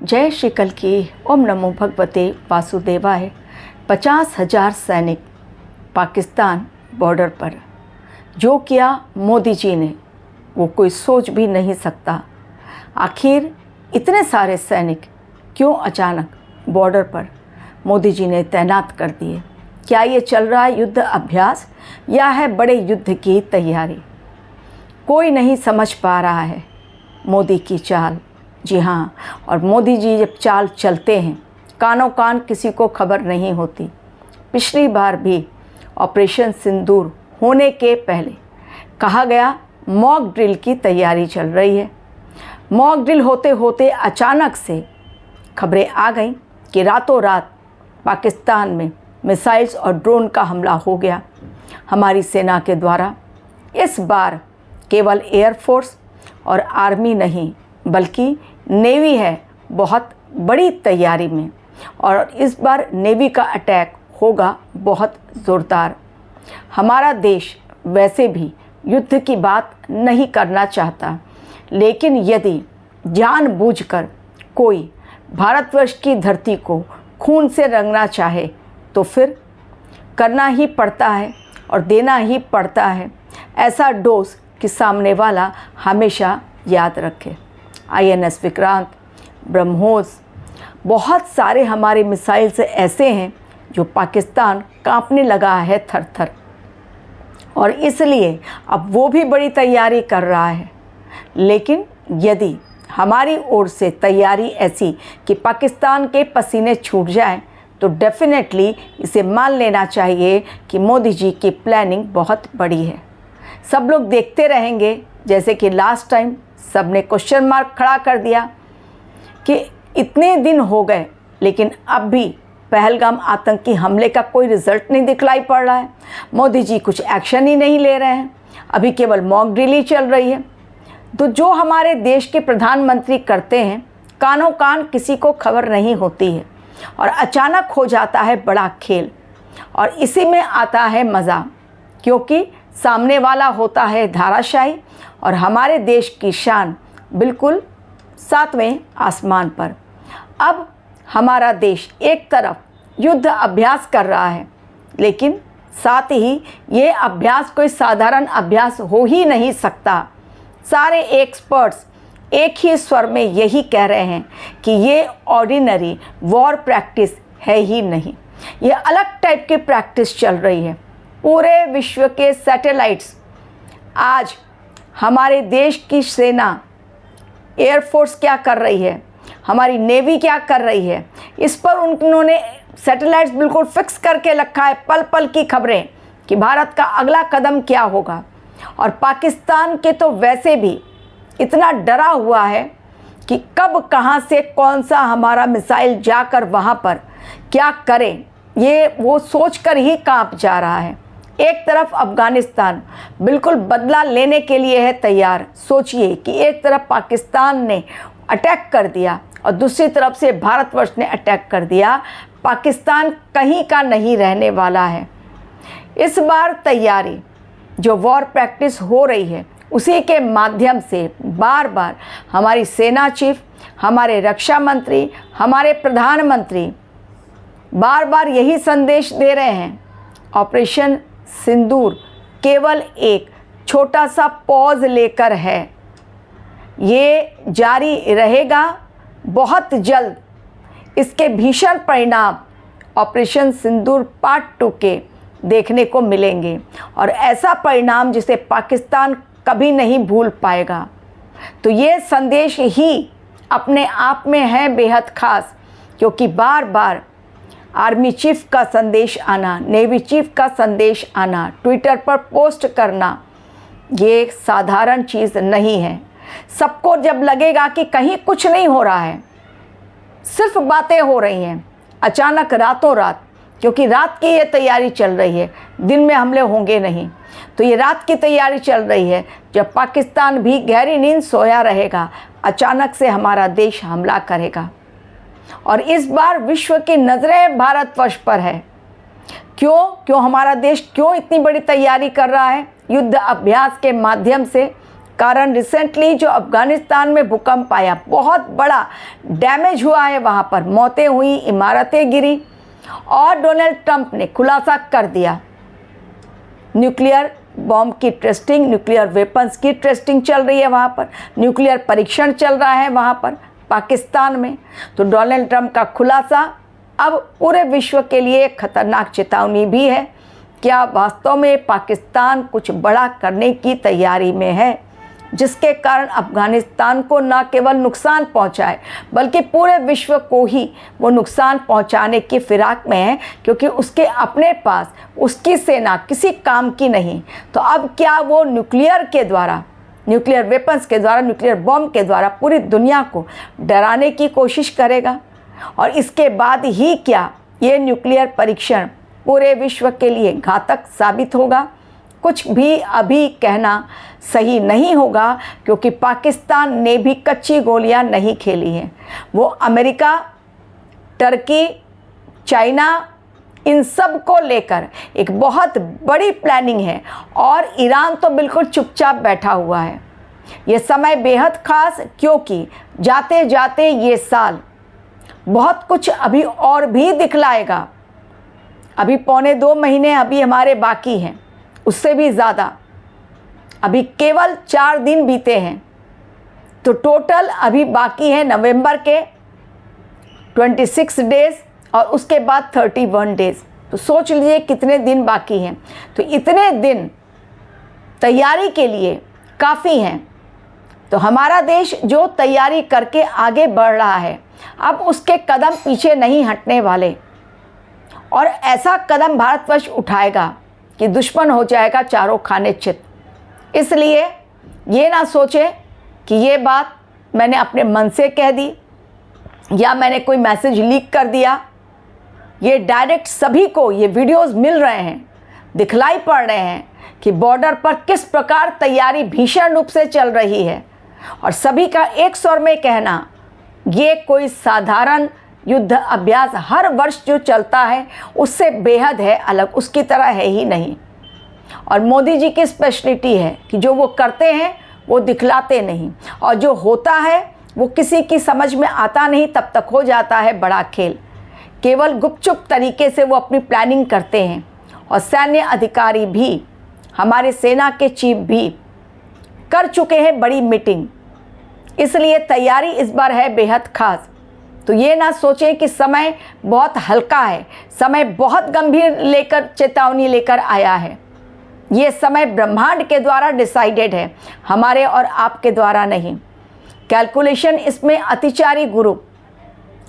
जय श्री कल की ओम नमो भगवते वासुदेवाय। 50,000 सैनिक पाकिस्तान बॉर्डर पर, जो किया मोदी जी ने वो कोई सोच भी नहीं सकता। आखिर इतने सारे सैनिक क्यों अचानक बॉर्डर पर मोदी जी ने तैनात कर दिए? क्या ये चल रहा है युद्ध अभ्यास या है बड़े युद्ध की तैयारी? कोई नहीं समझ पा रहा है मोदी की चाल। जी हाँ, और मोदी जी जब चाल चलते हैं कानों कान किसी को खबर नहीं होती। पिछली बार भी ऑपरेशन सिंदूर होने के पहले कहा गया मॉक ड्रिल की तैयारी चल रही है। मॉक ड्रिल होते होते अचानक से खबरें आ गईं कि रातों रात पाकिस्तान में मिसाइल्स और ड्रोन का हमला हो गया हमारी सेना के द्वारा। इस बार केवल एयरफोर्स और आर्मी नहीं बल्कि नेवी है बहुत बड़ी तैयारी में, और इस बार नेवी का अटैक होगा बहुत ज़ोरदार। हमारा देश वैसे भी युद्ध की बात नहीं करना चाहता, लेकिन यदि जानबूझकर कोई भारतवर्ष की धरती को खून से रंगना चाहे तो फिर करना ही पड़ता है और देना ही पड़ता है ऐसा डोज कि सामने वाला हमेशा याद रखे। INS विक्रांत, ब्रह्मोस, बहुत सारे हमारे मिसाइल्स ऐसे हैं जो पाकिस्तान कांपने लगा है थर थर, और इसलिए अब वो भी बड़ी तैयारी कर रहा है। लेकिन यदि हमारी ओर से तैयारी ऐसी कि पाकिस्तान के पसीने छूट जाएं, तो डेफिनेटली इसे मान लेना चाहिए कि मोदी जी की प्लानिंग बहुत बड़ी है। सब लोग देखते रहेंगे, जैसे कि लास्ट टाइम सब ने क्वेश्चन मार्क खड़ा कर दिया कि इतने दिन हो गए लेकिन अब भी पहलगाम आतंकी हमले का कोई रिजल्ट नहीं दिखलाई पड़ रहा है। मोदी जी कुछ एक्शन ही नहीं ले रहे हैं, अभी केवल मॉक ड्रिल ही चल रही है। तो जो हमारे देश के प्रधानमंत्री करते हैं कानों कान किसी को खबर नहीं होती है, और अचानक हो जाता है बड़ा खेल, और इसी में आता है मज़ा, क्योंकि सामने वाला होता है धाराशाही और हमारे देश की शान बिल्कुल 7वें आसमान पर। अब हमारा देश एक तरफ युद्ध अभ्यास कर रहा है, लेकिन साथ ही ये अभ्यास कोई साधारण अभ्यास हो ही नहीं सकता। सारे एक्सपर्ट्स एक ही स्वर में यही कह रहे हैं कि ये ऑर्डिनरी वॉर प्रैक्टिस है ही नहीं, ये अलग टाइप की प्रैक्टिस चल रही है। पूरे विश्व के सैटेलाइट्स आज हमारे देश की सेना, एयरफोर्स क्या कर रही है, हमारी नेवी क्या कर रही है, इस पर उन्होंने सैटेलाइट्स बिल्कुल फिक्स करके रखा है। पल पल की खबरें कि भारत का अगला कदम क्या होगा। और पाकिस्तान के तो वैसे भी इतना डरा हुआ है कि कब कहाँ से कौन सा हमारा मिसाइल जाकर वहाँ पर क्या करे, ये वो सोचकर ही कांप जा रहा है। एक तरफ अफ़गानिस्तान बिल्कुल बदला लेने के लिए है तैयार। सोचिए कि एक तरफ पाकिस्तान ने अटैक कर दिया और दूसरी तरफ से भारतवर्ष ने अटैक कर दिया। पाकिस्तान कहीं का नहीं रहने वाला है। इस बार तैयारी जो वॉर प्रैक्टिस हो रही है उसी के माध्यम से बार बार हमारी सेना चीफ, हमारे रक्षा मंत्री, हमारे प्रधानमंत्री बार बार यही संदेश दे रहे हैं, ऑपरेशन सिंदूर केवल एक छोटा सा पॉज लेकर है, ये जारी रहेगा। बहुत जल्द इसके भीषण परिणाम ऑपरेशन सिंदूर पार्ट 2 के देखने को मिलेंगे, और ऐसा परिणाम जिसे पाकिस्तान कभी नहीं भूल पाएगा। तो ये संदेश ही अपने आप में है बेहद ख़ास, क्योंकि बार बार आर्मी चीफ का संदेश आना, नेवी चीफ का संदेश आना, ट्विटर पर पोस्ट करना, ये साधारण चीज़ नहीं है। सबको जब लगेगा कि कहीं कुछ नहीं हो रहा है, सिर्फ बातें हो रही हैं, अचानक रातों रात, क्योंकि रात की ये तैयारी चल रही है, दिन में हमले होंगे नहीं, तो ये रात की तैयारी चल रही है जब पाकिस्तान भी गहरी नींद सोया रहेगा, अचानक से हमारा देश हमला करेगा। और इस बार विश्व की नज़रें भारतवर्ष पर है। क्यों हमारा देश क्यों इतनी बड़ी तैयारी कर रहा है युद्ध अभ्यास के माध्यम से? कारण रिसेंटली जो अफगानिस्तान में भूकंप आया, बहुत बड़ा डैमेज हुआ है, वहाँ पर मौतें हुई, इमारतें गिरी, और डोनाल्ड ट्रंप ने खुलासा कर दिया न्यूक्लियर बॉम्ब की टेस्टिंग, न्यूक्लियर वेपन्स की टेस्टिंग चल रही है वहाँ पर, न्यूक्लियर परीक्षण चल रहा है वहाँ पर पाकिस्तान में। तो डोनाल्ड ट्रंप का खुलासा अब पूरे विश्व के लिए एक खतरनाक चेतावनी भी है। क्या वास्तव में पाकिस्तान कुछ बड़ा करने की तैयारी में है, जिसके कारण अफगानिस्तान को न केवल नुकसान पहुंचाए बल्कि पूरे विश्व को ही वो नुकसान पहुंचाने की फिराक में है, क्योंकि उसके अपने पास उसकी सेना किसी काम की नहीं। तो अब क्या वो न्यूक्लियर के द्वारा, न्यूक्लियर वेपन्स के द्वारा, न्यूक्लियर बॉम्ब के द्वारा पूरी दुनिया को डराने की कोशिश करेगा? और इसके बाद ही क्या ये न्यूक्लियर परीक्षण पूरे विश्व के लिए घातक साबित होगा? कुछ भी अभी कहना सही नहीं होगा, क्योंकि पाकिस्तान ने भी कच्ची गोलियां नहीं खेली हैं। वो अमेरिका, टर्की, चाइना, इन सब को लेकर एक बहुत बड़ी प्लानिंग है, और ईरान तो बिल्कुल चुपचाप बैठा हुआ है। ये समय बेहद खास, क्योंकि जाते जाते ये साल बहुत कुछ अभी और भी दिखलाएगा। अभी 1.25 महीने अभी हमारे बाकी हैं, उससे भी ज़्यादा। अभी केवल 4 दिन बीते हैं, तो टोटल अभी बाकी है नवंबर के 26 डेज़ और उसके बाद 31 डेज़। तो सोच लीजिए कितने दिन बाकी हैं। तो इतने दिन तैयारी के लिए काफ़ी हैं। तो हमारा देश जो तैयारी करके आगे बढ़ रहा है, अब उसके कदम पीछे नहीं हटने वाले, और ऐसा कदम भारतवर्ष उठाएगा कि दुश्मन हो जाएगा चारों खाने चित। इसलिए ये ना सोचे कि ये बात मैंने अपने मन से कह दी या मैंने कोई मैसेज लीक कर दिया। ये डायरेक्ट सभी को ये वीडियोस मिल रहे हैं, दिखलाई पड़ रहे हैं कि बॉर्डर पर किस प्रकार तैयारी भीषण रूप से चल रही है, और सभी का एक स्वर में कहना, ये कोई साधारण युद्ध अभ्यास हर वर्ष जो चलता है उससे बेहद है अलग, उसकी तरह है ही नहीं। और मोदी जी की स्पेशलिटी है कि जो वो करते हैं वो दिखलाते नहीं, और जो होता है वो किसी की समझ में आता नहीं, तब तक हो जाता है बड़ा खेल। केवल गुपचुप तरीके से वो अपनी प्लानिंग करते हैं, और सैन्य अधिकारी भी, हमारे सेना के चीफ भी कर चुके हैं बड़ी मीटिंग। इसलिए तैयारी इस बार है बेहद खास। तो ये ना सोचें कि समय बहुत हल्का है, समय बहुत गंभीर लेकर चेतावनी लेकर आया है। ये समय ब्रह्मांड के द्वारा डिसाइडेड है, हमारे और आपके द्वारा नहीं। कैलकुलेशन इसमें अतिचारी गुरु,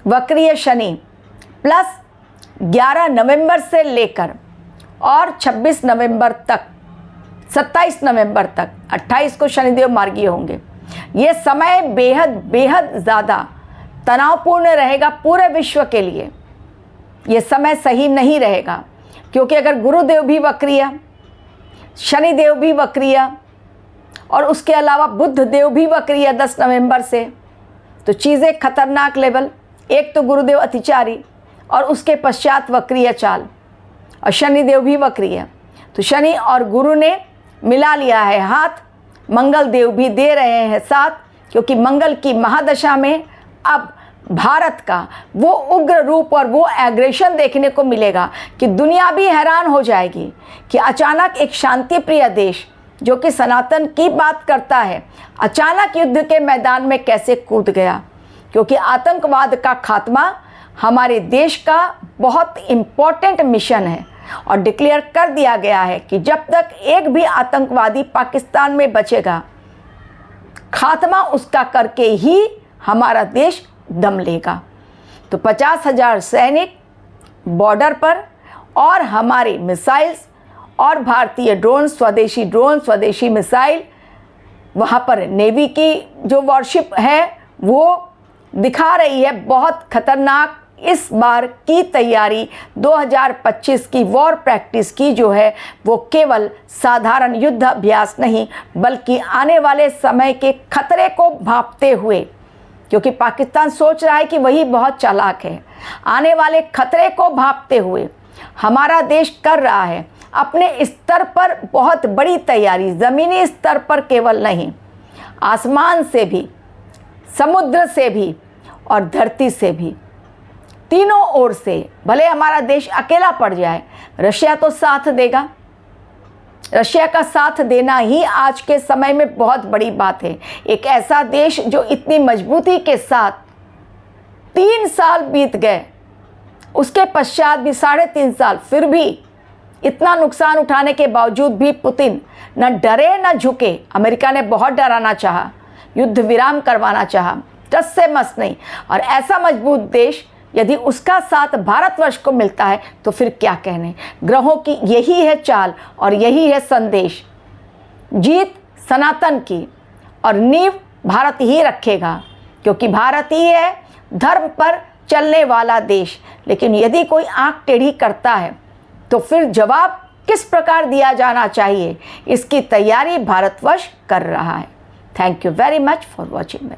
वक्रीय शनि प्लस 11 नवंबर से लेकर और 26 नवंबर तक, 27 नवंबर तक, 28 को शनिदेव मार्गीय होंगे। ये समय बेहद ज़्यादा तनावपूर्ण रहेगा पूरे विश्व के लिए। ये समय सही नहीं रहेगा, क्योंकि अगर गुरुदेव भी वक्रीय, शनिदेव भी वक्रीय, और उसके अलावा बुध देव भी वक्रीय 10 नवंबर से, तो चीज़ें खतरनाक लेवल। एक तो गुरुदेव अतिचारी और उसके पश्चात वक्रीय चाल, और शनिदेव भी वक्रीय। तो शनि और गुरु ने मिला लिया है हाथ, मंगल देव भी दे रहे हैं साथ, क्योंकि मंगल की महादशा में अब भारत का वो उग्र रूप और वो एग्रेशन देखने को मिलेगा कि दुनिया भी हैरान हो जाएगी कि अचानक एक शांति प्रिय देश जो कि सनातन की बात करता है, अचानक युद्ध के मैदान में कैसे कूद गया। क्योंकि आतंकवाद का खात्मा हमारे देश का बहुत इम्पोर्टेंट मिशन है, और डिक्लेयर कर दिया गया है कि जब तक एक भी आतंकवादी पाकिस्तान में बचेगा, खात्मा उसका करके ही हमारा देश दम लेगा। तो 50,000 सैनिक बॉर्डर पर, और हमारे मिसाइल्स और भारतीय ड्रोन, स्वदेशी मिसाइल, वहाँ पर नेवी की जो वॉरशिप है वो दिखा रही है बहुत खतरनाक। इस बार की तैयारी 2025 की वॉर प्रैक्टिस की जो है वो केवल साधारण युद्ध अभ्यास नहीं, बल्कि आने वाले समय के खतरे को भांपते हुए, क्योंकि पाकिस्तान सोच रहा है कि वही बहुत चालाक है, आने वाले खतरे को भांपते हुए हमारा देश कर रहा है अपने स्तर पर बहुत बड़ी तैयारी, ज़मीनी स्तर पर केवल नहीं। आसमान से भी, समुद्र से भी और धरती से भी, तीनों ओर से। भले हमारा देश अकेला पड़ जाए, रशिया तो साथ देगा। रशिया का साथ देना ही आज के समय में बहुत बड़ी बात है। एक ऐसा देश जो इतनी मजबूती के साथ 3 साल बीत गए, उसके पश्चात भी 3.5 साल, फिर भी इतना नुकसान उठाने के बावजूद भी पुतिन न डरे न झुके। अमेरिका ने बहुत डराना चाहा, युद्ध विराम करवाना चाहा, टस से मस नहीं। और ऐसा मजबूत देश यदि उसका साथ भारतवर्ष को मिलता है तो फिर क्या कहने। ग्रहों की यही है चाल और यही है संदेश। जीत सनातन की और नींव भारत ही रखेगा, क्योंकि भारत ही है धर्म पर चलने वाला देश। लेकिन यदि कोई आंख टेढ़ी करता है तो फिर जवाब किस प्रकार दिया जाना चाहिए, इसकी तैयारी भारतवर्ष कर रहा है। Thank you very much for watching.